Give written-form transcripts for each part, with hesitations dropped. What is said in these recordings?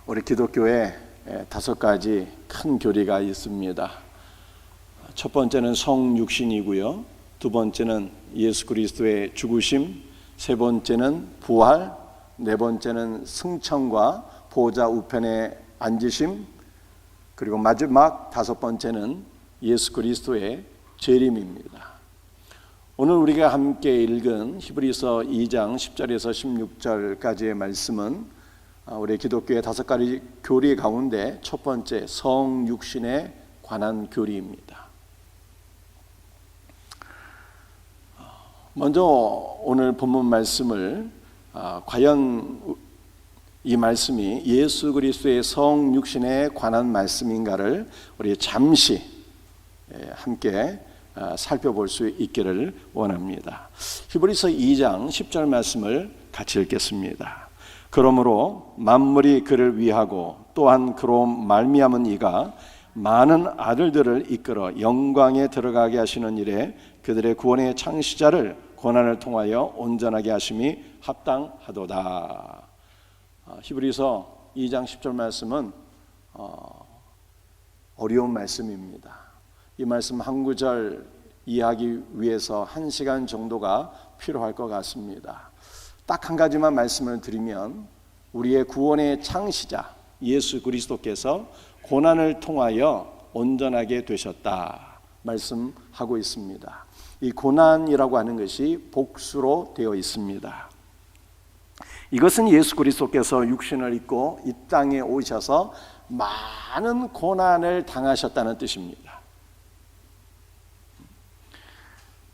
우리 기독교에 5가지 큰 교리가 있습니다. 첫 번째는 성육신이고요. 두 번째는 예수 그리스도의 죽으심, 세 번째는 부활, 네 번째는 승천과 보좌 우편에 앉으심, 그리고 마지막 5번째는 예수 그리스도의 재림입니다. 오늘 우리가 함께 읽은 히브리서 2장 10절에서 16절까지의 말씀은 우리 기독교의 5가지 교리 가운데 첫 번째 성육신에 관한 교리입니다. 먼저 오늘 본문 말씀을 과연 이 말씀이 예수 그리스도의 성육신에 관한 말씀인가를 우리 잠시 함께 살펴볼 수 있기를 원합니다. 히브리서 2장 10절 말씀을 같이 읽겠습니다. 그러므로 만물이 그를 위하고 또한 그로 말미암은 이가 많은 아들들을 이끌어 영광에 들어가게 하시는 일에 그들의 구원의 창시자를 고난을 통하여 온전하게 하심이 합당하도다. 히브리서 2장 10절 말씀은 어려운 말씀입니다. 이 말씀 한 구절 이해하기 위해서 1시간 정도가 필요할 것 같습니다. 딱 한 가지만 말씀을 드리면 우리의 구원의 창시자 예수 그리스도께서 고난을 통하여 온전하게 되셨다 말씀하고 있습니다. 이 고난이라고 하는 것이 복수로 되어 있습니다. 이것은 예수 그리스도께서 육신을 입고 이 땅에 오셔서 많은 고난을 당하셨다는 뜻입니다.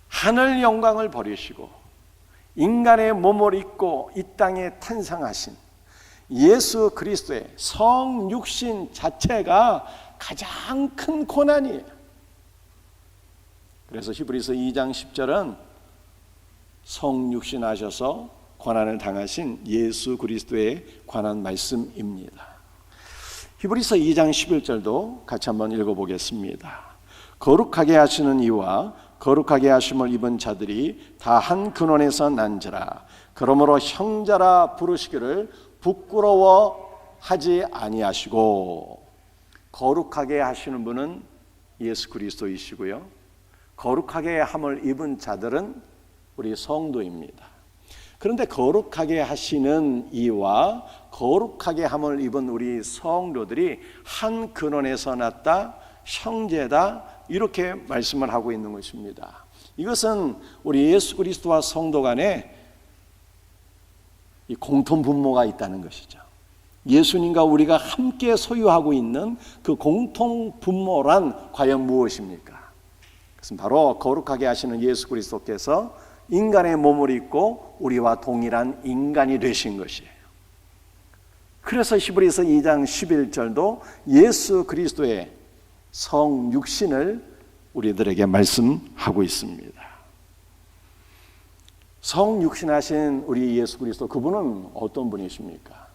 하늘 영광을 버리시고 인간의 몸을 입고 이 땅에 탄생하신 예수 그리스도의 성육신 자체가 가장 큰 고난이에요. 그래서 히브리서 2장 10절은 성육신 하셔서 고난을 당하신 예수 그리스도에 관한 말씀입니다. 히브리서 2장 11절도 같이 한번 읽어보겠습니다. 거룩하게 하시는 이와 거룩하게 하심을 입은 자들이 다 한 근원에서 난지라. 그러므로 형제라 부르시기를 부끄러워하지 아니하시고. 거룩하게 하시는 분은 예수 그리스도이시고요, 거룩하게 함을 입은 자들은 우리 성도입니다. 그런데 거룩하게 하시는 이와 거룩하게 함을 입은 우리 성도들이 한 근원에서 났다, 형제다, 이렇게 말씀을 하고 있는 것입니다. 이것은 우리 예수 그리스도와 성도 간에 이 공통 분모가 있다는 것이죠. 예수님과 우리가 함께 소유하고 있는 그 공통 분모란 과연 무엇입니까? 그것은 바로 거룩하게 하시는 예수 그리스도께서 인간의 몸을 입고 우리와 동일한 인간이 되신 것이에요. 그래서 히브리서 2장 11절도 예수 그리스도의 성육신을 우리들에게 말씀하고 있습니다. 성육신하신 우리 예수 그리스도, 그분은 어떤 분이십니까?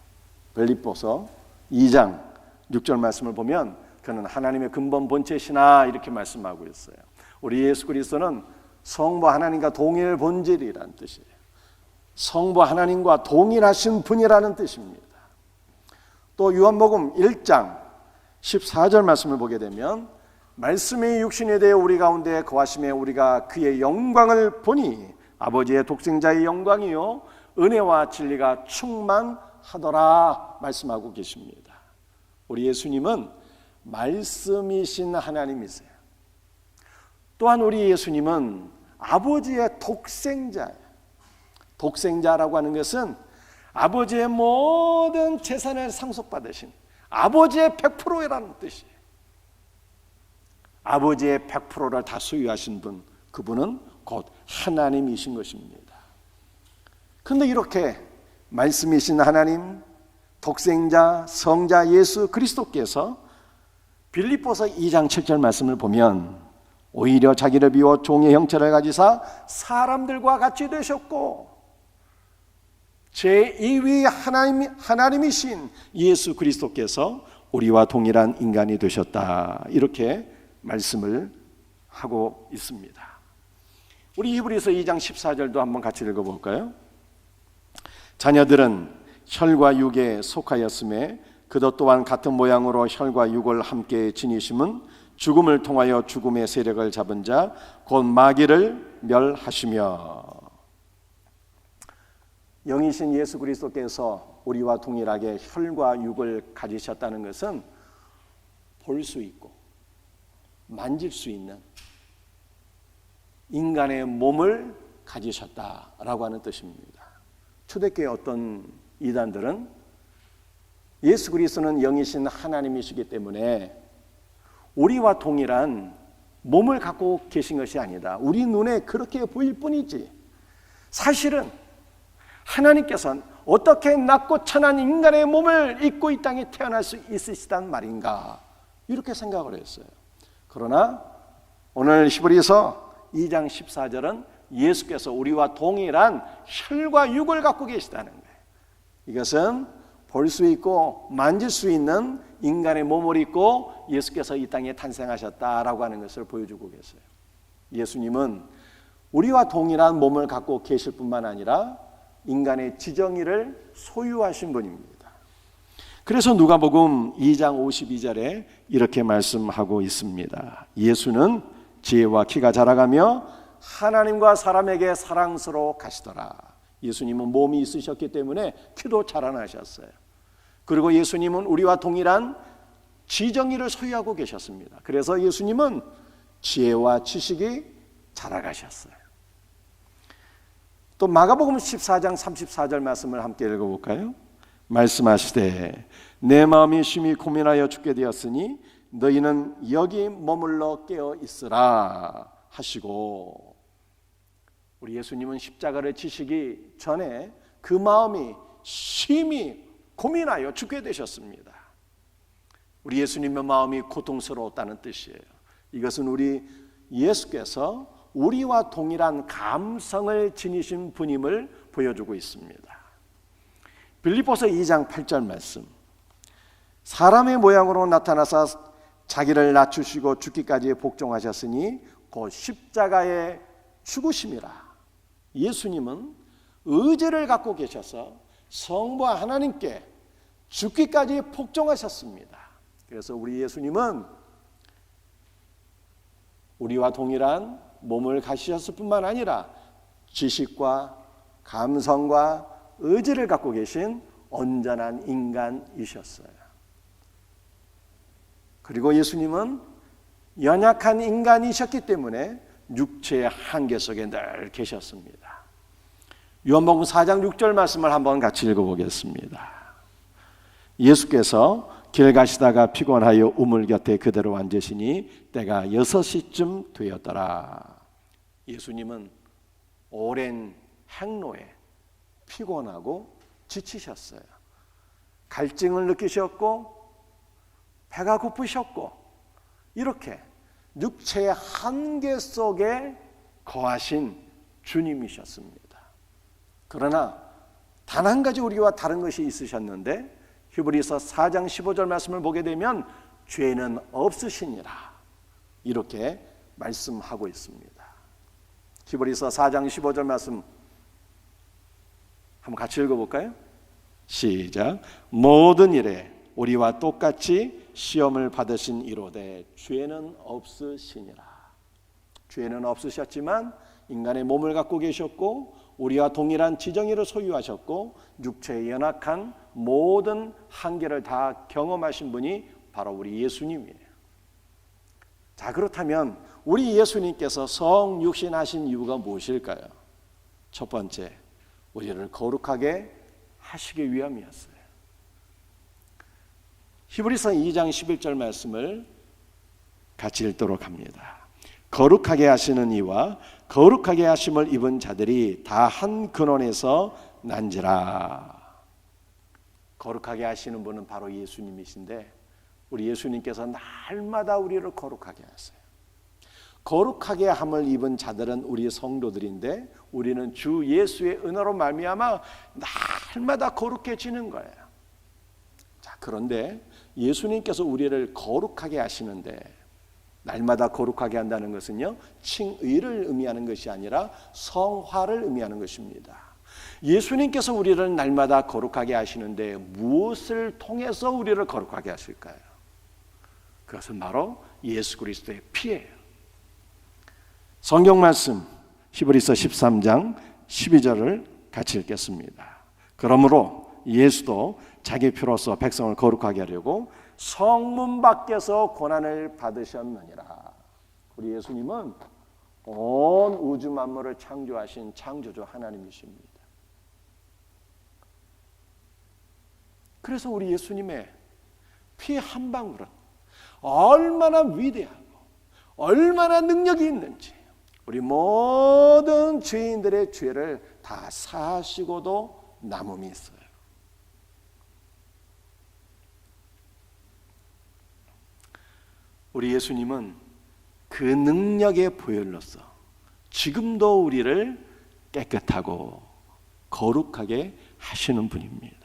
빌립보서 2장 6절 말씀을 보면 그는 하나님의 근본 본체시나 이렇게 말씀하고 있어요. 우리 예수 그리스도는 성부 하나님과 동일 본질이라는 뜻이에요. 성부 하나님과 동일하신 분이라는 뜻입니다. 또 요한복음 1장 14절 말씀을 보게 되면 말씀의 육신에 대해 우리 가운데 거하심에 우리가 그의 영광을 보니 아버지의 독생자의 영광이요 은혜와 진리가 충만하더라 말씀하고 계십니다. 우리 예수님은 말씀이신 하나님이세요. 또한 우리 예수님은 아버지의 독생자예요. 독생자라고 하는 것은 아버지의 모든 재산을 상속받으신 아버지의 100%라는 뜻이에요. 아버지의 100%를 다 소유하신 분, 그분은 곧 하나님이신 것입니다. 그런데 이렇게 말씀이신 하나님, 독생자, 성자 예수 그리스도께서 빌립보서 2장 7절 말씀을 보면 오히려 자기를 비워 종의 형체를 가지사 사람들과 같이 되셨고 제2위 하나님이신 예수 그리스도께서 우리와 동일한 인간이 되셨다, 이렇게 말씀을 하고 있습니다. 우리 히브리서 2장 14절도 한번 같이 읽어볼까요? 자녀들은 혈과 육에 속하였음에 그도 또한 같은 모양으로 혈과 육을 함께 지니심은 죽음을 통하여 죽음의 세력을 잡은 자 곧 마귀를 멸하시며. 영이신 예수 그리스도께서 우리와 동일하게 혈과 육을 가지셨다는 것은 볼 수 있고 만질 수 있는 인간의 몸을 가지셨다라고 하는 뜻입니다. 초대교회 어떤 이단들은 예수 그리스도는 영이신 하나님이시기 때문에 우리와 동일한 몸을 갖고 계신 것이 아니다, 우리 눈에 그렇게 보일 뿐이지 사실은 하나님께서는 어떻게 낮고 천한 인간의 몸을 입고 이 땅에 태어날 수 있으시단 말인가, 이렇게 생각을 했어요. 그러나 오늘 히브리서 2장 14절은 예수께서 우리와 동일한 혈과 육을 갖고 계시다는 거예요. 이것은 볼 수 있고 만질 수 있는 인간의 몸을 입고 예수께서 이 땅에 탄생하셨다라고 하는 것을 보여주고 계세요. 예수님은 우리와 동일한 몸을 갖고 계실 뿐만 아니라 인간의 지정의를 소유하신 분입니다. 그래서 누가복음 2장 52절에 이렇게 말씀하고 있습니다. 예수는 지혜와 키가 자라가며 하나님과 사람에게 사랑스러워 가시더라. 예수님은 몸이 있으셨기 때문에 키도 자라나셨어요. 그리고 예수님은 우리와 동일한 지정의를 소유하고 계셨습니다. 그래서 예수님은 지혜와 지식이 자라가셨어요. 또 마가복음 14장 34절 말씀을 함께 읽어볼까요? 말씀하시되 내 마음이 심히 고민하여 죽게 되었으니 너희는 여기 머물러 깨어 있으라 하시고, 우리 예수님은 십자가를 지시기 전에 그 마음이 심히 고민하여 죽게 되셨습니다. 우리 예수님의 마음이 고통스러웠다는 뜻이에요. 이것은 우리 예수께서 우리와 동일한 감성을 지니신 분임을 보여주고 있습니다. 빌립보서 2장 8절 말씀, 사람의 모양으로 나타나사 자기를 낮추시고 죽기까지 복종하셨으니 곧 십자가에 죽으심이라. 예수님은 의지를 갖고 계셔서 성부와 하나님께 죽기까지 복종하셨습니다. 그래서 우리 예수님은 우리와 동일한 몸을 가지셨을 뿐만 아니라 지식과 감성과 의지를 갖고 계신 온전한 인간이셨어요. 그리고 예수님은 연약한 인간이셨기 때문에 육체의 한계 속에 늘 계셨습니다. 요한복음 4장 6절 말씀을 한번 같이 읽어보겠습니다. 예수께서 길 가시다가 피곤하여 우물 곁에 그대로 앉으시니 때가 6시쯤 되었더라. 예수님은 오랜 행로에 피곤하고 지치셨어요. 갈증을 느끼셨고 배가 고프셨고 이렇게 육체의 한계 속에 거하신 주님이셨습니다. 그러나 단 한 가지 우리와 다른 것이 있으셨는데 히브리서 4장 15절 말씀을 보게 되면 죄는 없으시니라 이렇게 말씀하고 있습니다. 히브리서 4장 15절 말씀 한번 같이 읽어볼까요? 시작. 모든 일에 우리와 똑같이 시험을 받으신 이로되 죄는 없으시니라. 죄는 없으셨지만 인간의 몸을 갖고 계셨고 우리와 동일한 지정의를 소유하셨고 육체의 연약한 모든 한계를 다 경험하신 분이 바로 우리 예수님이에요. 자, 그렇다면 우리 예수님께서 성육신하신 이유가 무엇일까요? 첫 번째, 우리를 거룩하게 하시기 위함이었어요. 히브리서 2장 11절 말씀을 같이 읽도록 합니다. 거룩하게 하시는 이와 거룩하게 하심을 입은 자들이 다 한 근원에서 난지라. 거룩하게 하시는 분은 바로 예수님이신데 우리 예수님께서 날마다 우리를 거룩하게 하세요. 거룩하게 함을 입은 자들은 우리 성도들인데 우리는 주 예수의 은혜로 말미암아 날마다 거룩해지는 거예요. 자, 그런데 예수님께서 우리를 거룩하게 하시는데 날마다 거룩하게 한다는 것은요, 칭의를 의미하는 것이 아니라 성화를 의미하는 것입니다. 예수님께서 우리를 날마다 거룩하게 하시는데 무엇을 통해서 우리를 거룩하게 하실까요? 그것은 바로 예수 그리스도의 피예요. 성경 말씀 히브리서 13장 12절을 같이 읽겠습니다. 그러므로 예수도 자기 피로써 백성을 거룩하게 하려고 성문 밖에서 고난을 받으셨느니라. 우리 예수님은 온 우주 만물을 창조하신 창조주 하나님이십니다. 그래서 우리 예수님의 피 한 방울은 얼마나 위대하고 얼마나 능력이 있는지, 우리 모든 죄인들의 죄를 다 사하시고도 남음이 있어요. 우리 예수님은 그 능력의 보혈로서 지금도 우리를 깨끗하고 거룩하게 하시는 분입니다.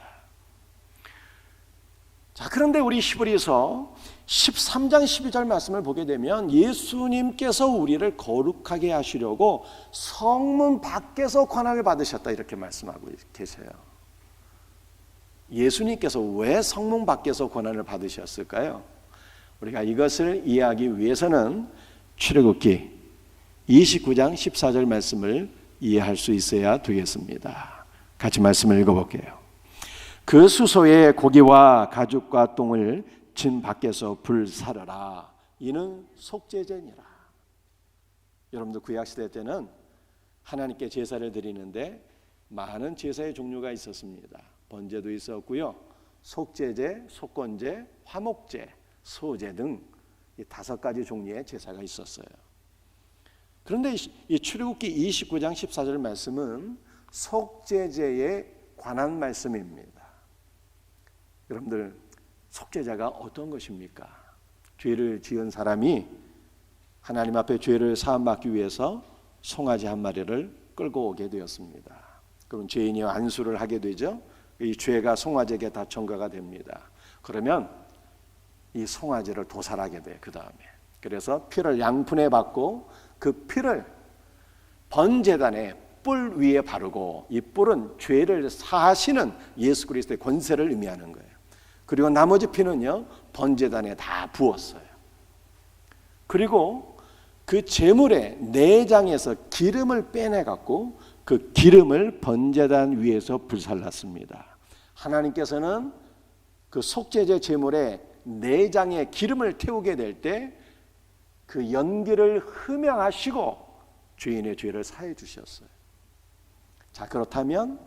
자, 그런데 우리 히브리서 13장 12절 말씀을 보게 되면 예수님께서 우리를 거룩하게 하시려고 성문 밖에서 권한을 받으셨다 이렇게 말씀하고 계세요. 예수님께서 왜 성문 밖에서 권한을 받으셨을까요? 우리가 이것을 이해하기 위해서는 출애굽기 29장 14절 말씀을 이해할 수 있어야 되겠습니다. 같이 말씀을 읽어볼게요. 그 수소에 고기와 가죽과 똥을 진 밖에서 불사르라. 이는 속죄제니라. 여러분들 구약시대 때는 하나님께 제사를 드리는데 많은 제사의 종류가 있었습니다. 번제도 있었고요, 속죄제, 속건제, 화목제, 소제 등 이 5가지 종류의 제사가 있었어요. 그런데 이 출애굽기 29장 14절 말씀은 속죄제에 관한 말씀입니다. 여러분들, 속죄제가 어떤 것입니까? 죄를 지은 사람이 하나님 앞에 죄를 사함받기 위해서 송아지 한 마리를 끌고 오게 되었습니다. 그럼 죄인이 안수를 하게 되죠. 이 죄가 송아지에게 다 전가가 됩니다. 그러면 이 송아지를 도살하게 돼요. 그 다음에 그래서 피를 양푼에 받고 그 피를 번제단에 뿔 위에 바르고, 이 뿔은 죄를 사하시는 예수 그리스도의 권세를 의미하는 거예요. 그리고 나머지 피는요 번제단에 다 부었어요. 그리고 그 제물의 내장에서 기름을 빼내 갖고 그 기름을 번제단 위에서 불살랐습니다. 하나님께서는 그 속죄제 제물의 내장에 기름을 태우게 될 때 그 연기를 흠양하시고 죄인의 죄를 사해 주셨어요. 자, 그렇다면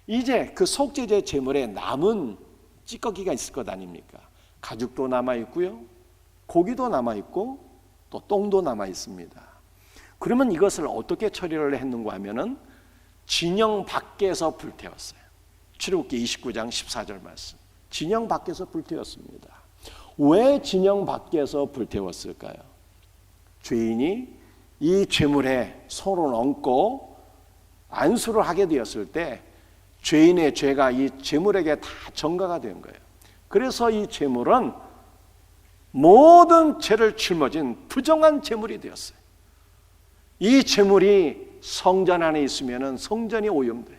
이제 그 속죄제 제물에 남은 찌꺼기가 있을 것 아닙니까? 가죽도 남아 있고요, 고기도 남아 있고 또 똥도 남아 있습니다. 그러면 이것을 어떻게 처리를 했는가 하면은 진영 밖에서 불태웠어요. 출애굽기 29장 14절 말씀. 진영 밖에서 불태웠습니다. 왜 진영 밖에서 불태웠을까요? 죄인이 이 제물에 손을 얹고 안수를 하게 되었을 때 죄인의 죄가 이 제물에게 다 전가가 된 거예요. 그래서 이 제물은 모든 죄를 짊어진 부정한 제물이 되었어요. 이 제물이 성전 안에 있으면 성전이 오염돼요.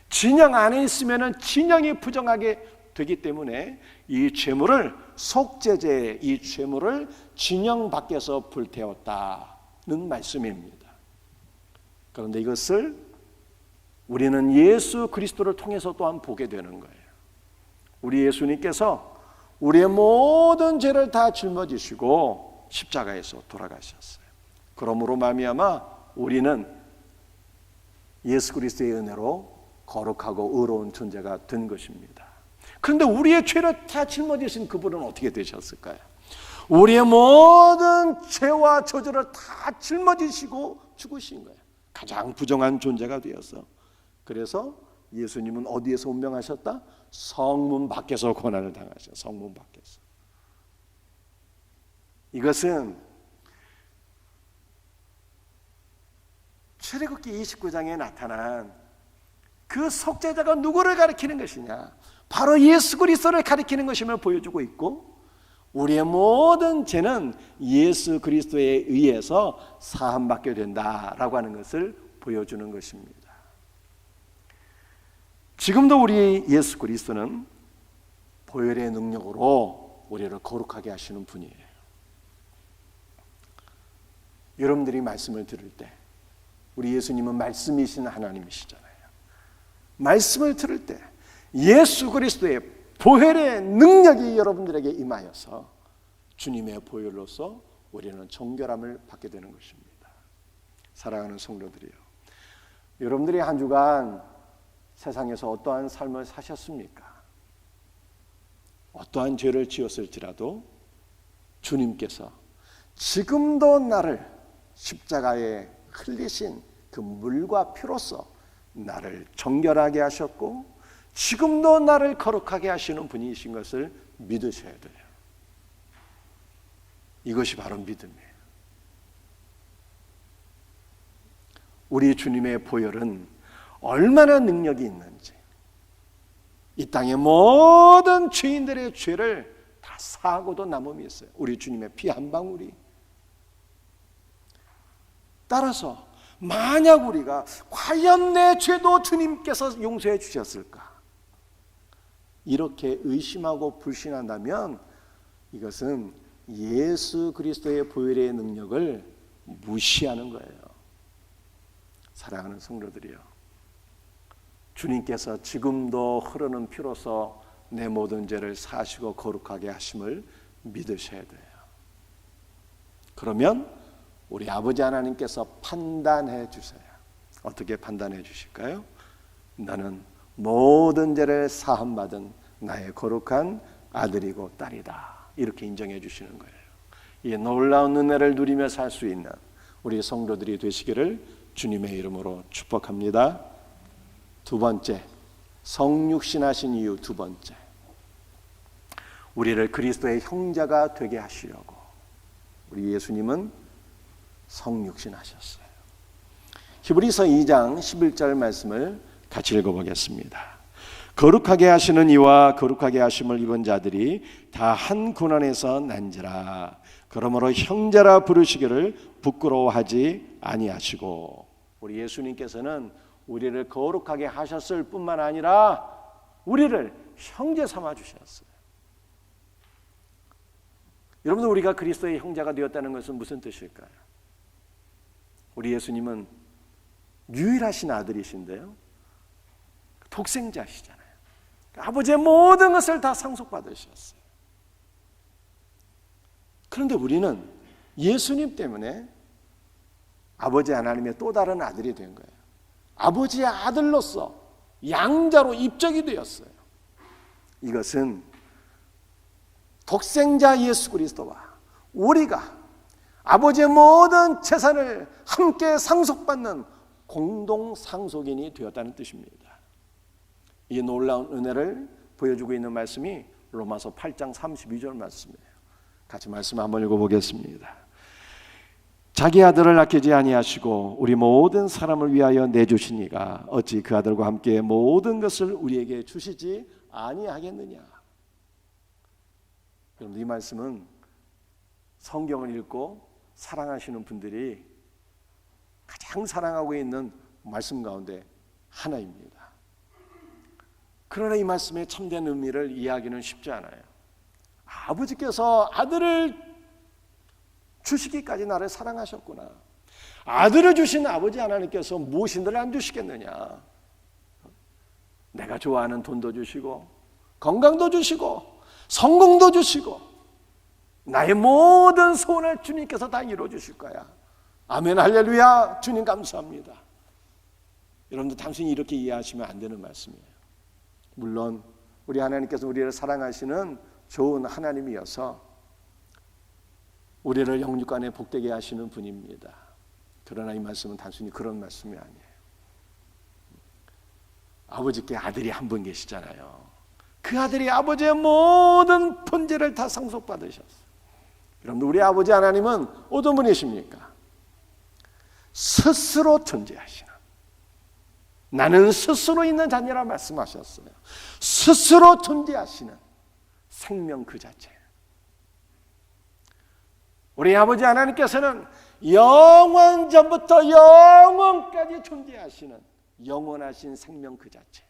진영 안에 있으면 진영이 부정하게 되기 때문에 이 제물을, 속죄제의 이 제물을 진영 밖에서 불태웠다는 말씀입니다. 그런데 이것을 우리는 예수 그리스도를 통해서 또한 보게 되는 거예요. 우리 예수님께서 우리의 모든 죄를 다 짊어지시고 십자가에서 돌아가셨어요. 그러므로 말미암아 우리는 예수 그리스도의 은혜로 거룩하고 의로운 존재가 된 것입니다. 그런데 우리의 죄를 다 짊어지신 그분은 어떻게 되셨을까요? 우리의 모든 죄와 저주를 다 짊어지시고 죽으신 거예요. 가장 부정한 존재가 되어서. 그래서 예수님은 어디에서 운명하셨다? 성문 밖에서 고난을 당하셨어요. 성문 밖에서. 이것은 출애굽기 29장에 나타난 그 속죄자가 누구를 가리키는 것이냐? 바로 예수 그리스도를 가리키는 것임을 보여주고 있고, 우리의 모든 죄는 예수 그리스도에 의해서 사함받게 된다라고 하는 것을 보여주는 것입니다. 지금도 우리 예수 그리스도는 보혈의 능력으로 우리를 거룩하게 하시는 분이에요. 여러분들이 말씀을 들을 때 우리 예수님은 말씀이신 하나님이시잖아요. 말씀을 들을 때 예수 그리스도의 보혈의 능력이 여러분들에게 임하여서 주님의 보혈로서 우리는 정결함을 받게 되는 것입니다. 사랑하는 성도들이요, 여러분들이 한 주간 세상에서 어떠한 삶을 사셨습니까? 어떠한 죄를 지었을지라도 주님께서 지금도 나를 십자가에 흘리신 그 물과 피로써 나를 정결하게 하셨고 지금도 나를 거룩하게 하시는 분이신 것을 믿으셔야 돼요. 이것이 바로 믿음이에요. 우리 주님의 보혈은 얼마나 능력이 있는지, 이 땅의 모든 죄인들의 죄를 다 사하고도 남음이 있어요. 우리 주님의 피 한 방울이. 따라서 만약 우리가 과연 내 죄도 주님께서 용서해 주셨을까, 이렇게 의심하고 불신한다면 이것은 예수 그리스도의 보혈의 능력을 무시하는 거예요. 사랑하는 성도들이요, 주님께서 지금도 흐르는 피로써 내 모든 죄를 사하시고 거룩하게 하심을 믿으셔야 돼요. 그러면 우리 아버지 하나님께서 판단해 주세요. 어떻게 판단해 주실까요? 나는 모든 죄를 사함받은 나의 거룩한 아들이고 딸이다, 이렇게 인정해 주시는 거예요. 이 놀라운 은혜를 누리며 살 수 있는 우리 성도들이 되시기를 주님의 이름으로 축복합니다. 두 번째, 성육신하신 이유 두 번째, 우리를 그리스도의 형제가 되게 하시려고 우리 예수님은 성육신하셨어요. 히브리서 2장 11절 말씀을 같이 읽어보겠습니다. 거룩하게 하시는 이와 거룩하게 하심을 입은 자들이 다 한 군안에서 난지라. 그러므로 형제라 부르시기를 부끄러워하지 아니하시고. 우리 예수님께서는 우리를 거룩하게 하셨을 뿐만 아니라 우리를 형제 삼아 주셨어요. 여러분들, 우리가 그리스도의 형제가 되었다는 것은 무슨 뜻일까요? 우리 예수님은 유일하신 아들이신데요, 독생자시잖아요. 아버지의 모든 것을 다 상속받으셨어요. 그런데 우리는 예수님 때문에 아버지 하나님의 또 다른 아들이 된 거예요. 아버지의 아들로서 양자로 입적이 되었어요. 이것은 독생자 예수 그리스도와 우리가 아버지의 모든 재산을 함께 상속받는 공동 상속인이 되었다는 뜻입니다. 이 놀라운 은혜를 보여주고 있는 말씀이 로마서 8장 32절 말씀이에요. 같이 말씀 한번 읽어보겠습니다. 자기 아들을 아끼지 아니하시고 우리 모든 사람을 위하여 내주신 이가 어찌 그 아들과 함께 모든 것을 우리에게 주시지 아니하겠느냐. 여러분, 이 말씀은 성경을 읽고 사랑하시는 분들이 가장 사랑하고 있는 말씀 가운데 하나입니다. 그러나 이 말씀의 참된 의미를 이해하기는 쉽지 않아요. 아버지께서 아들을 주시기까지 나를 사랑하셨구나. 아들을 주신 아버지 하나님께서 무엇인들 안 주시겠느냐. 내가 좋아하는 돈도 주시고 건강도 주시고 성공도 주시고 나의 모든 소원을 주님께서 다 이루어주실 거야. 아멘, 할렐루야. 주님 감사합니다. 여러분들, 당신이 이렇게 이해하시면 안 되는 말씀이에요. 물론 우리 하나님께서 우리를 사랑하시는 좋은 하나님이어서 우리를 영육간에 복되게 하시는 분입니다. 그러나 이 말씀은 단순히 그런 말씀이 아니에요. 아버지께 아들이 한 분 계시잖아요. 그 아들이 아버지의 모든 번제를 다 상속받으셨어요. 여러분, 우리 아버지 하나님은 어떤 분이십니까? 스스로 존재하시는, 나는 스스로 있는 자녀라 말씀하셨어요. 스스로 존재하시는 생명 그 자체. 우리 아버지 하나님께서는 영원 전부터 영원까지 존재하시는 영원하신 생명 그 자체.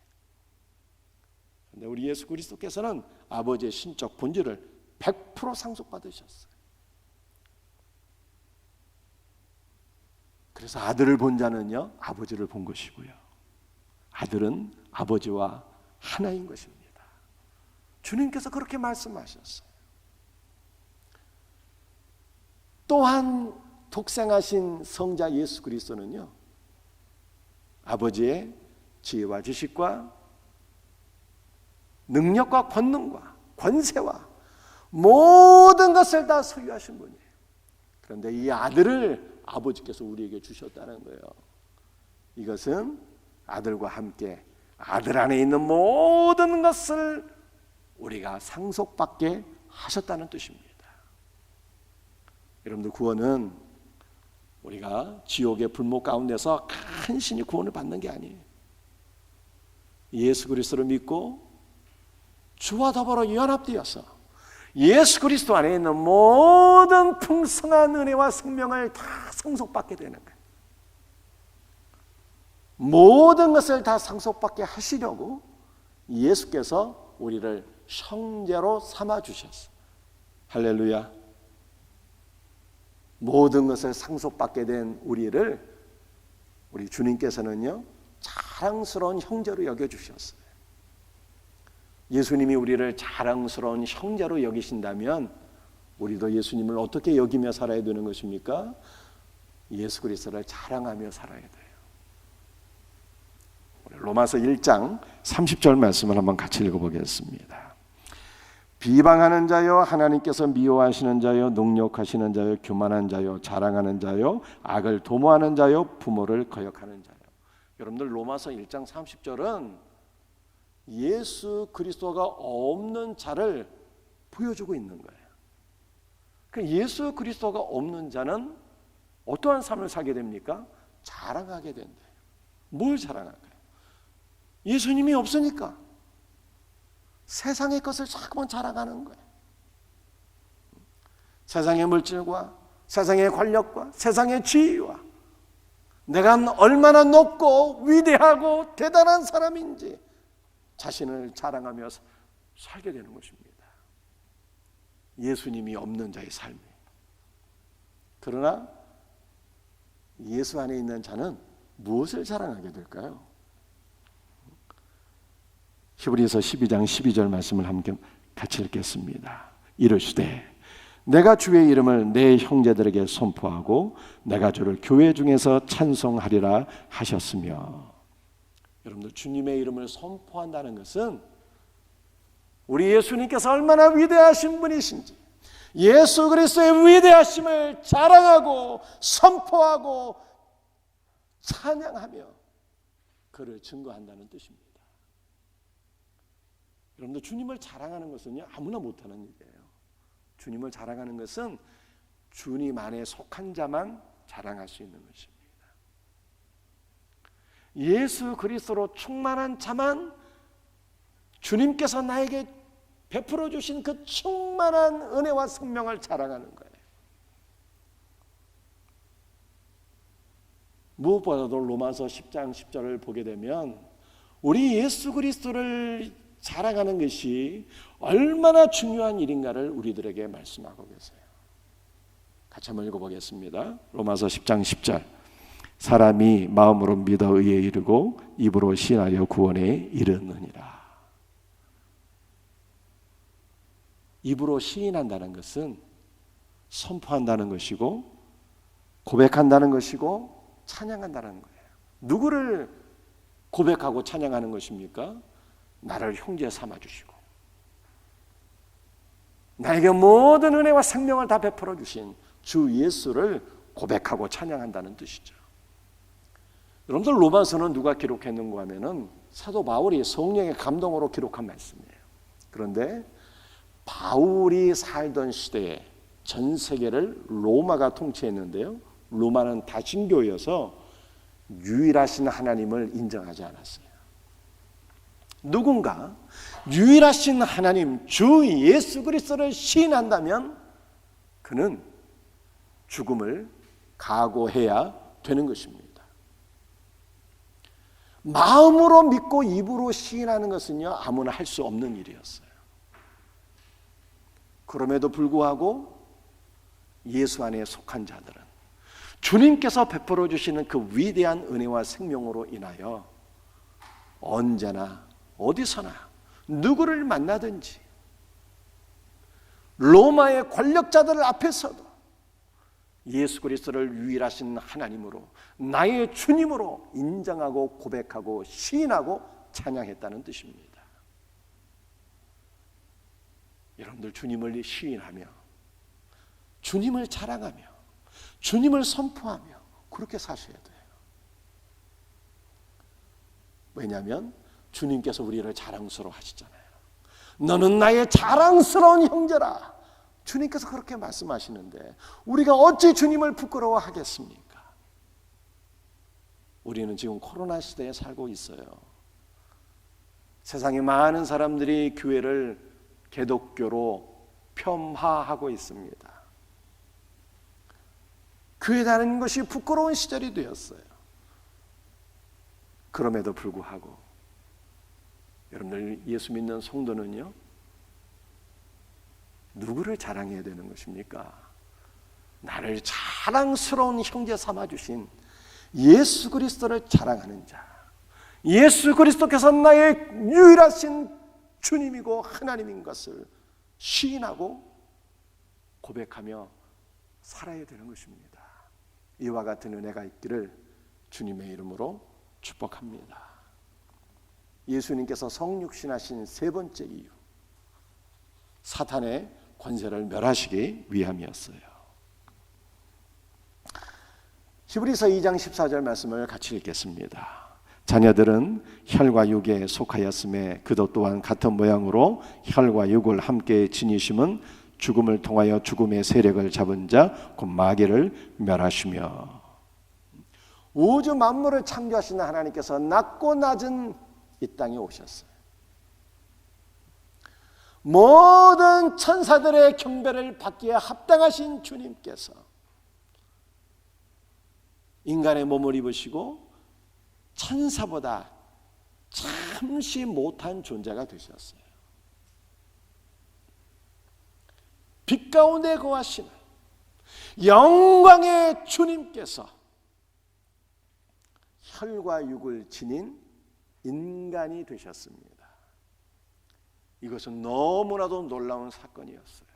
그런데 우리 예수 그리스도께서는 아버지의 신적 본질을 100% 상속받으셨어요. 그래서 아들을 본 자는요, 아버지를 본 것이고요, 아들은 아버지와 하나인 것입니다. 주님께서 그렇게 말씀하셨어요. 또한 독생하신 성자 예수 그리스도는요, 아버지의 지혜와 지식과 능력과 권능과 권세와 모든 것을 다 소유하신 분이에요. 그런데 이 아들을 아버지께서 우리에게 주셨다는 거예요. 이것은 아들과 함께 아들 안에 있는 모든 것을 우리가 상속받게 하셨다는 뜻입니다. 여러분들, 구원은 우리가 지옥의 불목 가운데서 간신히 구원을 받는 게 아니에요. 예수 그리스도를 믿고 주와 더불어 연합되어서 예수 그리스도 안에 있는 모든 풍성한 은혜와 생명을 다 상속받게 되는 거예요. 모든 것을 다 상속받게 하시려고 예수께서 우리를 형제로 삼아주셨어요. 할렐루야. 모든 것을 상속받게 된 우리를 우리 주님께서는요, 자랑스러운 형제로 여겨주셨어요. 예수님이 우리를 자랑스러운 형제로 여기신다면 우리도 예수님을 어떻게 여기며 살아야 되는 것입니까? 예수 그리스도를 자랑하며 살아야 돼요. 로마서 1장 30절 말씀을 한번 같이 읽어보겠습니다. 비방하는 자요, 하나님께서 미워하시는 자요, 능욕하시는 자요, 교만한 자요, 자랑하는 자요, 악을 도모하는 자요, 부모를 거역하는 자요. 여러분들, 로마서 1장 30절은 예수 그리스도가 없는 자를 보여주고 있는 거예요. 그러니까 예수 그리스도가 없는 자는 어떠한 삶을 살게 됩니까? 자랑하게 된대요. 뭘 자랑할까요? 예수님이 없으니까 세상의 것을 자꾸만 자랑하는 거예요. 세상의 물질과 세상의 권력과 세상의 지위와 내가 얼마나 높고 위대하고 대단한 사람인지 자신을 자랑하며 살게 되는 것입니다. 예수님이 없는 자의 삶이. 그러나 예수 안에 있는 자는 무엇을 자랑하게 될까요? 히브리서 12장 12절 말씀을 함께 같이 읽겠습니다. 이르시되 내가 주의 이름을 내 형제들에게 선포하고 내가 주를 교회 중에서 찬송하리라 하셨으며. 여러분들, 주님의 이름을 선포한다는 것은 우리 예수님께서 얼마나 위대하신 분이신지 예수 그리스도의 위대하심을 자랑하고 선포하고 찬양하며 그를 증거한다는 뜻입니다. 여러분들, 주님을 자랑하는 것은요, 아무나 못하는 일이에요. 주님을 자랑하는 것은 주님 안에 속한 자만 자랑할 수 있는 것입니다. 예수 그리스도로 충만한 자만 주님께서 나에게 베풀어 주신 그 충만한 은혜와 생명을 자랑하는 거예요. 무엇보다도 로마서 10장 10절을 보게 되면 우리 예수 그리스도를 자랑하는 것이 얼마나 중요한 일인가를 우리들에게 말씀하고 계세요. 같이 한번 읽어보겠습니다. 로마서 10장 10절. 사람이 마음으로 믿어 의에 이르고 입으로 시인하여 구원에 이르느니라. 입으로 시인한다는 것은 선포한다는 것이고 고백한다는 것이고 찬양한다는 거예요. 누구를 고백하고 찬양하는 것입니까? 나를 형제 삼아주시고 나에게 모든 은혜와 생명을 다 베풀어 주신 주 예수를 고백하고 찬양한다는 뜻이죠. 여러분들, 로마서는 누가 기록했는가 하면은 사도 바울이 성령의 감동으로 기록한 말씀이에요. 그런데 바울이 살던 시대에 전 세계를 로마가 통치했는데요, 로마는 다신교여서 유일하신 하나님을 인정하지 않았어요. 누군가 유일하신 하나님 주 예수 그리스도를 시인한다면 그는 죽음을 각오해야 되는 것입니다. 마음으로 믿고 입으로 시인하는 것은요, 아무나 할 수 없는 일이었어요. 그럼에도 불구하고 예수 안에 속한 자들은 주님께서 베풀어 주시는 그 위대한 은혜와 생명으로 인하여 언제나 어디서나 누구를 만나든지 로마의 권력자들 앞에서도 예수 그리스도를 유일하신 하나님으로, 나의 주님으로 인정하고 고백하고 시인하고 찬양했다는 뜻입니다. 여러분들 주님을 시인하며 주님을 자랑하며 주님을 선포하며 그렇게 사셔야 돼요. 왜냐하면 주님께서 우리를 자랑스러워 하시잖아요. 너는 나의 자랑스러운 형제라. 주님께서 그렇게 말씀하시는데 우리가 어찌 주님을 부끄러워하겠습니까? 우리는 지금 코로나 시대에 살고 있어요. 세상에 많은 사람들이 교회를 기독교로 폄하하고 있습니다. 교회 다니는 것이 부끄러운 시절이 되었어요. 그럼에도 불구하고 여러분들 예수 믿는 성도는요, 누구를 자랑해야 되는 것입니까? 나를 자랑스러운 형제 삼아주신 예수 그리스도를 자랑하는 자, 예수 그리스도께서 나의 유일하신 주님이고 하나님인 것을 시인하고 고백하며 살아야 되는 것입니다. 이와 같은 은혜가 있기를 주님의 이름으로 축복합니다. 예수님께서 성육신하신 세 번째 이유, 사탄의 권세를 멸하시기 위함이었어요. 히브리서 2장 14절 말씀을 같이 읽겠습니다. 자녀들은 혈과 육에 속하였음에 그도 또한 같은 모양으로 혈과 육을 함께 지니심은 죽음을 통하여 죽음의 세력을 잡은 자 곧 마귀를 멸하시며. 우주 만물을 창조하시는 하나님께서 낮고 낮은 이 땅에 오셨어요. 모든 천사들의 경배를 받기에 합당하신 주님께서 인간의 몸을 입으시고 천사보다 잠시 못한 존재가 되셨어요. 빛 가운데 거하시는 영광의 주님께서 혈과 육을 지닌 인간이 되셨습니다. 이것은 너무나도 놀라운 사건이었어요.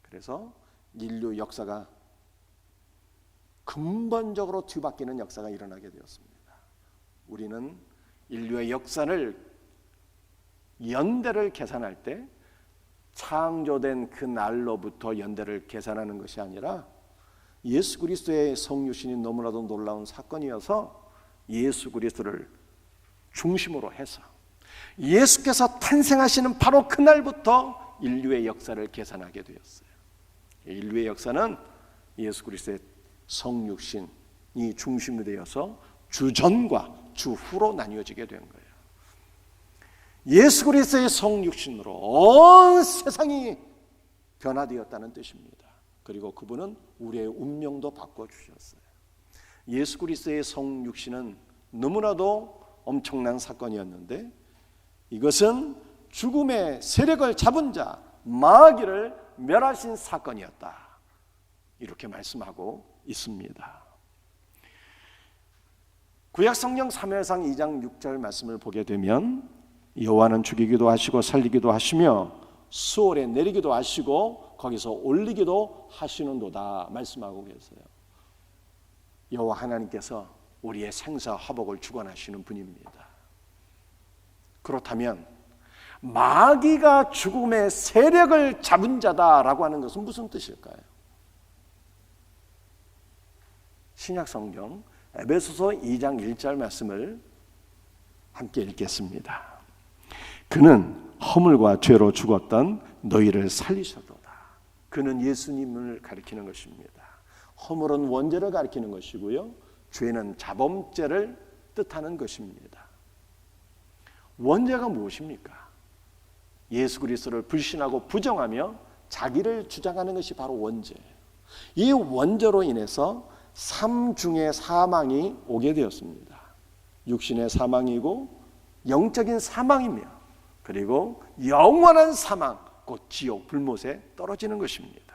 그래서 인류 역사가 근본적으로 뒤바뀌는 역사가 일어나게 되었습니다. 우리는 인류의 역사를 연대를 계산할 때 창조된 그 날로부터 연대를 계산하는 것이 아니라 예수 그리스도의 성육신이 너무나도 놀라운 사건이어서 예수 그리스도를 중심으로 해서 예수께서 탄생하시는 바로 그날부터 인류의 역사를 계산하게 되었어요. 인류의 역사는 예수 그리스도의 성육신이 중심이 되어서 주전과 주후로 나뉘어지게 된 거예요. 예수 그리스도의 성육신으로 온 세상이 변화되었다는 뜻입니다. 그리고 그분은 우리의 운명도 바꿔주셨어요. 예수 그리스도의 성육신은 너무나도 엄청난 사건이었는데 이것은 죽음의 세력을 잡은 자 마귀를 멸하신 사건이었다, 이렇게 말씀하고 있습니다. 구약성경 사무엘상 2장 6절 말씀을 보게 되면 여호와는 죽이기도 하시고 살리기도 하시며 수월에 내리기도 하시고 거기서 올리기도 하시는도다 말씀하고 계세요. 여호와 하나님께서 우리의 생사 화복을 주관하시는 분입니다. 그렇다면 마귀가 죽음의 세력을 잡은 자다라고 하는 것은 무슨 뜻일까요? 신약성경 에베소서 2장 1절 말씀을 함께 읽겠습니다. 그는 허물과 죄로 죽었던 너희를 살리셨도다. 그는 예수님을 가리키는 것입니다. 허물은 원죄를 가리키는 것이고요, 죄는 자범죄를 뜻하는 것입니다. 원죄가 무엇입니까? 예수 그리스도를 불신하고 부정하며 자기를 주장하는 것이 바로 원죄예요. 이 원죄로 인해서 삶 중에 사망이 오게 되었습니다. 육신의 사망이고 영적인 사망이며 그리고 영원한 사망, 곧 지옥 불못에 떨어지는 것입니다.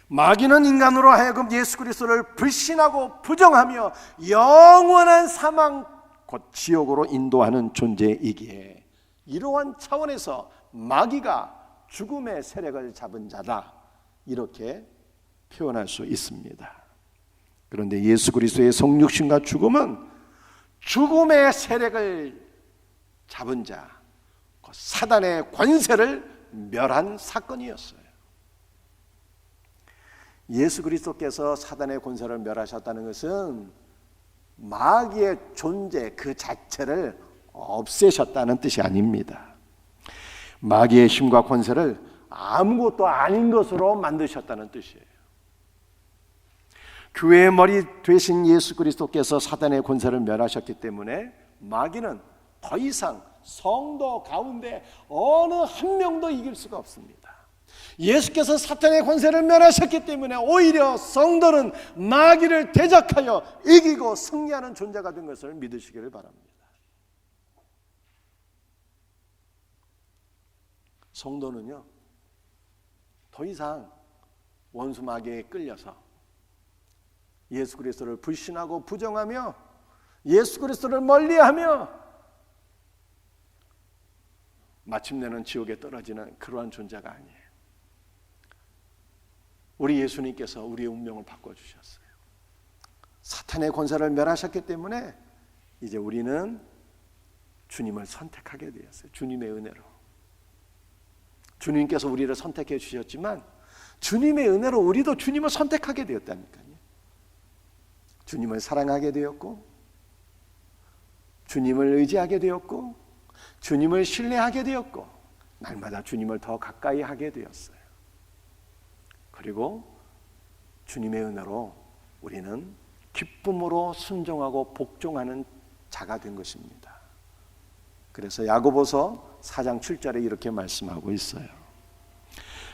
마귀는 인간으로 하여금 예수 그리스도를 불신하고 부정하며 영원한 사망, 곧 지옥으로 인도하는 존재이기에 이러한 차원에서 마귀가 죽음의 세력을 잡은 자다, 이렇게 표현할 수 있습니다. 그런데 예수 그리스도의 성육신과 죽음은 죽음의 세력을 잡은 자, 사단의 권세를 멸한 사건이었어요. 예수 그리스도께서 사단의 권세를 멸하셨다는 것은 마귀의 존재 그 자체를 없애셨다는 뜻이 아닙니다. 마귀의 힘과 권세를 아무것도 아닌 것으로 만드셨다는 뜻이에요. 교회의 머리 되신 예수 그리스도께서 사단의 권세를 멸하셨기 때문에 마귀는 더 이상 성도 가운데 어느 한 명도 이길 수가 없습니다. 예수께서 사탄의 권세를 멸하셨기 때문에 오히려 성도는 마귀를 대적하여 이기고 승리하는 존재가 된 것을 믿으시기를 바랍니다. 성도는요, 더 이상 원수 마귀에 끌려서 예수 그리스도를 불신하고 부정하며 예수 그리스도를 멀리하며 마침내는 지옥에 떨어지는 그러한 존재가 아니에요. 우리 예수님께서 우리의 운명을 바꿔주셨어요. 사탄의 권세를 멸하셨기 때문에 이제 우리는 주님을 선택하게 되었어요. 주님의 은혜로. 주님께서 우리를 선택해 주셨지만 주님의 은혜로 우리도 주님을 선택하게 되었다니까요. 주님을 사랑하게 되었고 주님을 의지하게 되었고 주님을 신뢰하게 되었고 날마다 주님을 더 가까이 하게 되었어요. 그리고 주님의 은혜로 우리는 기쁨으로 순종하고 복종하는 자가 된 것입니다. 그래서 야고보서 4장 7절에 이렇게 말씀하고 있어요.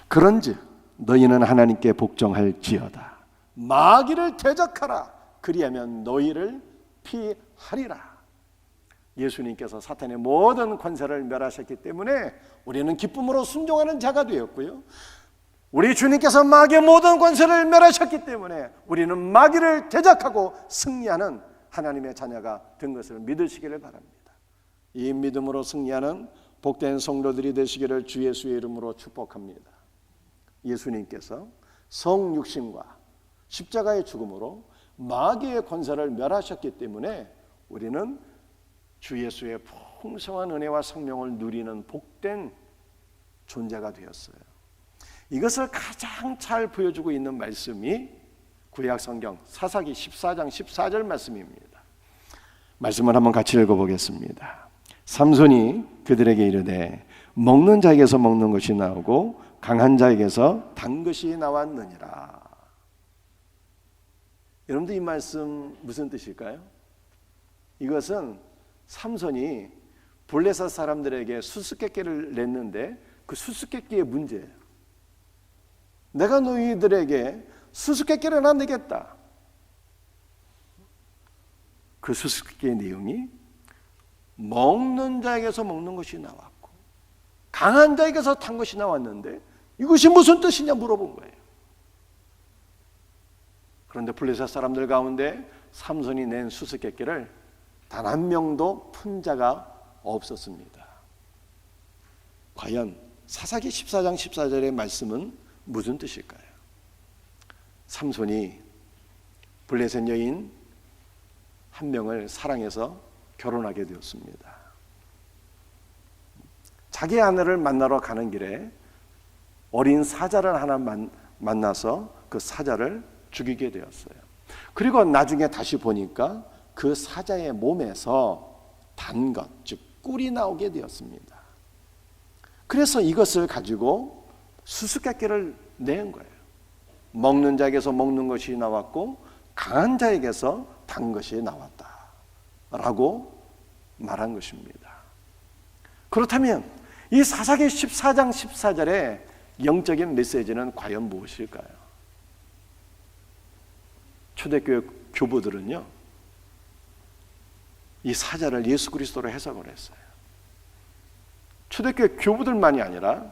그런즉 너희는 하나님께 복종할지어다. 마귀를 대적하라. 그리하면 너희를 피하리라. 예수님께서 사탄의 모든 권세를 멸하셨기 때문에 우리는 기쁨으로 순종하는 자가 되었고요, 우리 주님께서 마귀의 모든 권세를 멸하셨기 때문에 우리는 마귀를 대적하고 승리하는 하나님의 자녀가 된 것을 믿으시기를 바랍니다. 이 믿음으로 승리하는 복된 성도들이 되시기를 주 예수의 이름으로 축복합니다. 예수님께서 성육신과 십자가의 죽음으로 마귀의 권세를 멸하셨기 때문에 우리는 주 예수의 풍성한 은혜와 생명을 누리는 복된 존재가 되었어요. 이것을 가장 잘 보여주고 있는 말씀이 구약성경 사사기 14장 14절 말씀입니다. 말씀을 한번 같이 읽어보겠습니다. 삼손이 그들에게 이르되 먹는 자에게서 먹는 것이 나오고 강한 자에게서 단 것이 나왔느니라. 여러분들 이 말씀 무슨 뜻일까요? 이것은 삼손이 블레셋 사람들에게 수수께끼를 냈는데 그 수수께끼의 문제예요. 내가 너희들에게 수수께끼를 안 내겠다. 그 수수께끼의 내용이 먹는 자에게서 먹는 것이 나왔고 강한 자에게서 탄 것이 나왔는데 이것이 무슨 뜻이냐 물어본 거예요. 그런데 블레셋 사람들 가운데 삼손이 낸 수수께끼를 단 한 명도 푼 자가 없었습니다. 과연 사사기 14장 14절의 말씀은 무슨 뜻일까요? 삼손이 블레셋 여인 한 명을 사랑해서 결혼하게 되었습니다. 자기 아내를 만나러 가는 길에 어린 사자를 하나 만나서 그 사자를 죽이게 되었어요. 그리고 나중에 다시 보니까 그 사자의 몸에서 단 것, 즉 꿀이 나오게 되었습니다. 그래서 이것을 가지고 수수께끼를 낸 거예요. 먹는 자에게서 먹는 것이 나왔고 강한 자에게서 단 것이 나왔다 라고 말한 것입니다. 그렇다면 이 사사기 14장 14절의 영적인 메시지는 과연 무엇일까요? 초대교회 교부들은요, 이 사자를 예수 그리스도로 해석을 했어요. 초대교회 교부들만이 아니라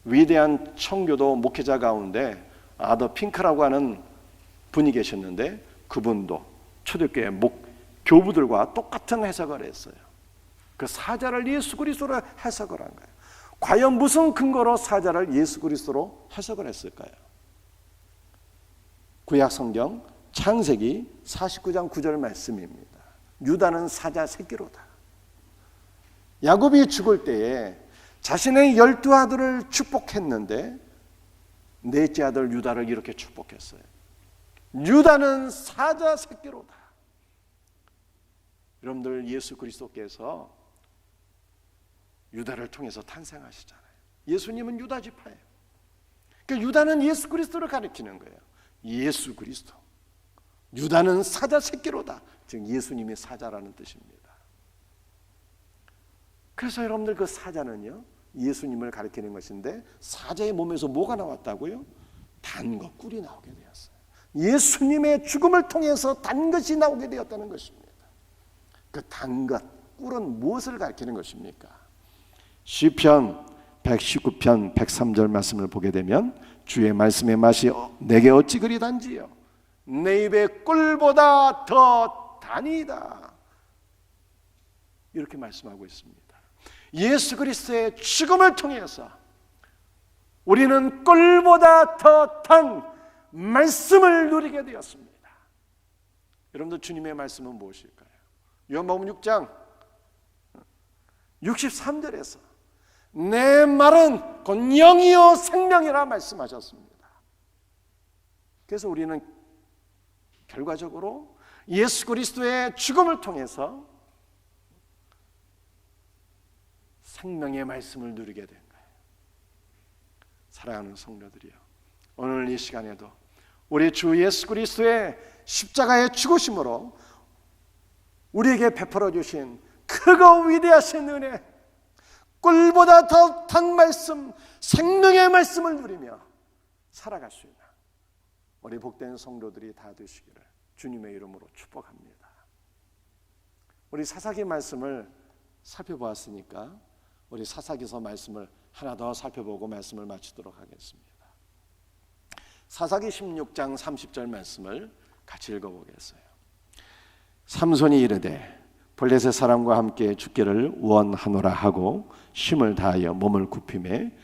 위대한 청교도 목회자 가운데 아더 핑크라고 하는 분이 계셨는데 그분도 초대교회 교부들과 똑같은 해석을 했어요. 그 사자를 예수 그리스도로 해석을 한 거예요. 과연 무슨 근거로 사자를 예수 그리스도로 해석을 했을까요? 구약 성경 창세기 49장 9절 말씀입니다. 유다는 사자 새끼로다. 야곱이 죽을 때에 자신의 12아들을 축복했는데 넷째 아들 유다를 이렇게 축복했어요. 유다는 사자 새끼로다. 여러분들, 예수 그리스도께서 유다를 통해서 탄생하시잖아요. 예수님은 유다 지파예요. 그러니까 유다는 예수 그리스도를 가리키는 거예요. 예수 그리스도. 유다는 사자 새끼로다. 즉 예수님이 사자라는 뜻입니다. 그래서 여러분들, 그 사자는요, 예수님을 가리키는 것인데 사자의 몸에서 뭐가 나왔다고요? 단 것, 꿀이 나오게 되었어요. 예수님의 죽음을 통해서 단 것이 나오게 되었다는 것입니다. 그 단 것, 꿀은 무엇을 가리키는 것입니까? 시편 119편 103절 말씀을 보게 되면 주의 말씀의 맛이 내게 어찌 그리 단지요? 내 입의 꿀보다 더 단이다. 이렇게 말씀하고 있습니다. 예수 그리스도의 죽음을 통해서 우리는 꿀보다 더 단 말씀을 누리게 되었습니다. 여러분들, 주님의 말씀은 무엇일까요? 요한복음 6장 63절에서 내 말은 곧 영이요 생명이라 말씀하셨습니다. 그래서 우리는 결과적으로 예수 그리스도의 죽음을 통해서 생명의 말씀을 누리게 된 거예요. 사랑하는 성도들이요, 오늘 이 시간에도 우리 주 예수 그리스도의 십자가의 죽으심으로 우리에게 베풀어 주신 크고 위대하신 은혜, 꿀보다 더 단 말씀, 생명의 말씀을 누리며 살아갈 수 있는 우리 복된 성도들이 다 되시기를 주님의 이름으로 축복합니다. 우리 사사기 말씀을 살펴보았으니까 우리 사사기서 말씀을 하나 더 살펴보고 말씀을 마치도록 하겠습니다. 사사기 16장 30절 말씀을 같이 읽어보겠어요. 삼손이 이르되 블레셋 사람과 함께 죽기를 원하노라 하고 힘을 다하여 몸을 굽히매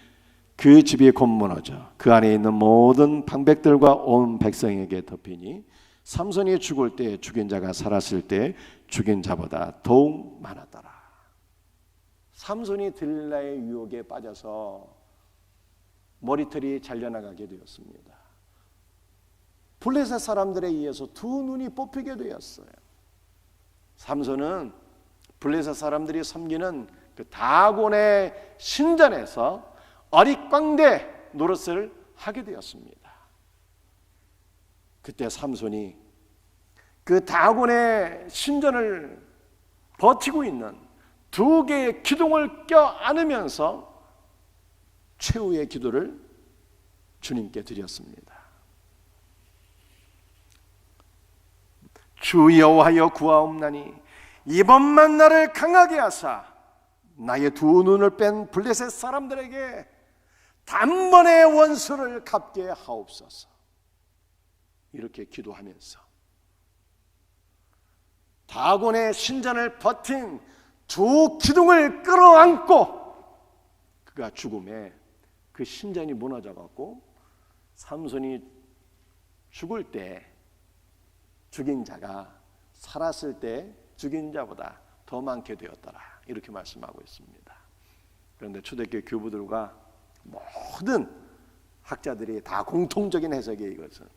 그 집이 곧 무너져 그 안에 있는 모든 방백들과 온 백성에게 덮이니 삼손이 죽을 때 죽인 자가 살았을 때 죽인 자보다 더욱 많았더라. 삼손이 들릴라의 유혹에 빠져서 머리털이 잘려나가게 되었습니다. 블레셋 사람들에 의해서 두 눈이 뽑히게 되었어요. 삼손은 블레셋 사람들이 섬기는 그 다곤의 신전에서 어릿광대 노릇을 하게 되었습니다. 그때 삼손이 그 다곤의 신전을 버티고 있는 두 개의 기둥을 껴안으면서 최후의 기도를 주님께 드렸습니다. 주 여호와여 구하옵나니 이번만 나를 강하게 하사 나의 두 눈을 뺀 블레셋 사람들에게 단번에 원수를 갚게 하옵소서. 이렇게 기도하면서 다곤의 신전을 버틴 두 기둥을 끌어안고 그가 죽음에 그 신전이 무너져갖고 삼손이 죽을 때 죽인 자가 살았을 때 죽인 자보다 더 많게 되었더라. 이렇게 말씀하고 있습니다. 그런데 초대교회 교부들과 모든 학자들이 다 공통적인 해석이 이것은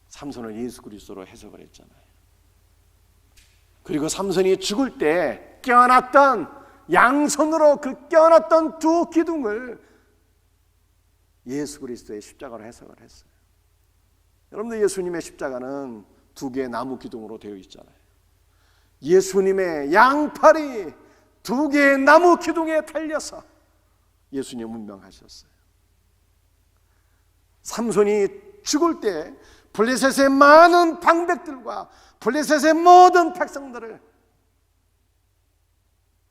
삼손을 예수 그리스도로 해석을 했잖아요. 그리고 삼손이 죽을 때 껴안았던 양손으로 그 껴안았던 두 기둥을 예수 그리스도의 십자가로 해석을 했어요. 여러분들, 예수님의 십자가는 두 개의 나무 기둥으로 되어 있잖아요. 예수님의 양팔이 두 개의 나무 기둥에 달려서 예수님 운명하셨어요. 삼손이 죽을 때 블레셋의 많은 방백들과 블레셋의 모든 백성들을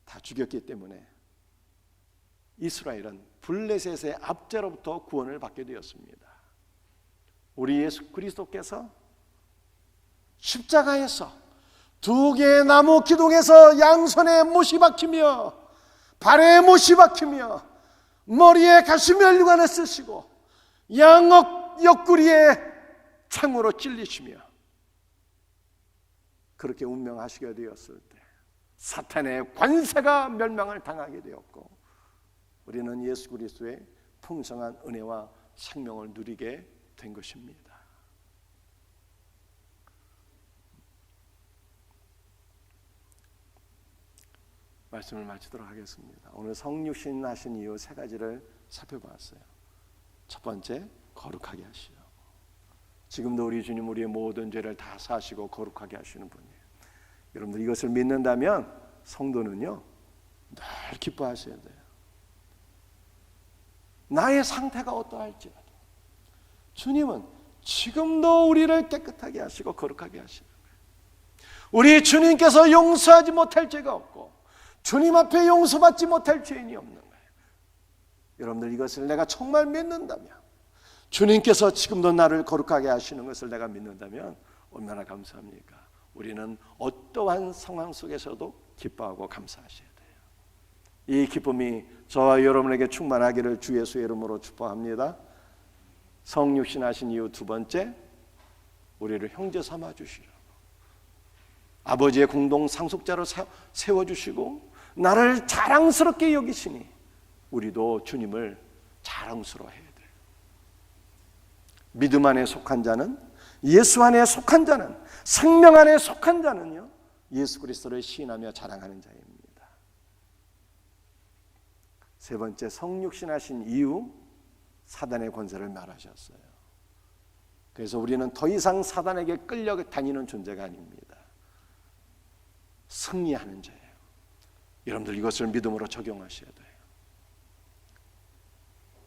다 죽였기 때문에 이스라엘은 블레셋의 압제로부터 구원을 받게 되었습니다. 우리 예수 그리스도께서 십자가에서 두 개의 나무 기둥에서 양손에 못이 박히며 발에 못이 박히며 머리에 가시면류관을 쓰시고 양억 옆구리에 창으로 찔리시며 그렇게 운명하시게 되었을 때 사탄의 관세가 멸망을 당하게 되었고 우리는 예수 그리스도의 풍성한 은혜와 생명을 누리게 된 것입니다. 말씀을 마치도록 하겠습니다. 오늘 성육신 하신 이유 세 가지를 살펴봤어요. 첫 번째, 거룩하게 하시오. 지금도 우리 주님 우리의 모든 죄를 다 사시고 거룩하게 하시는 분이에요. 여러분들 이것을 믿는다면 성도는요 늘 기뻐하셔야 돼요. 나의 상태가 어떠할지라도 주님은 지금도 우리를 깨끗하게 하시고 거룩하게 하시는 거예요. 우리 주님께서 용서하지 못할 죄가 없고 주님 앞에 용서받지 못할 죄인이 없는 거예요. 여러분들 이것을 내가 정말 믿는다면 주님께서 지금도 나를 거룩하게 하시는 것을 내가 믿는다면 얼마나 감사합니까? 우리는 어떠한 상황 속에서도 기뻐하고 감사하셔야 돼요. 이 기쁨이 저와 여러분에게 충만하기를 주 예수의 이름으로 축복합니다. 성육신 하신 이유 두 번째, 우리를 형제 삼아 주시라고 아버지의 공동 상속자로 세워주시고 나를 자랑스럽게 여기시니 우리도 주님을 자랑스러워해야 돼요. 믿음 안에 속한 자는, 예수 안에 속한 자는, 생명 안에 속한 자는요 예수 그리스도를 시인하며 자랑하는 자입니다. 세 번째, 성육신하신 이후 사단의 권세를 멸하셨어요. 그래서 우리는 더 이상 사단에게 끌려다니는 존재가 아닙니다. 승리하는 자예요. 여러분들 이것을 믿음으로 적용하셔야 돼요.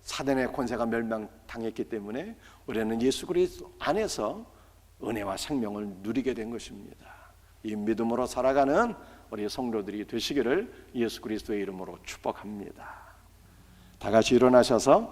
사단의 권세가 멸망당했기 때문에 우리는 예수 그리스도 안에서 은혜와 생명을 누리게 된 것입니다. 이 믿음으로 살아가는 우리 성도들이 되시기를 예수 그리스도의 이름으로 축복합니다. 다 같이 일어나셔서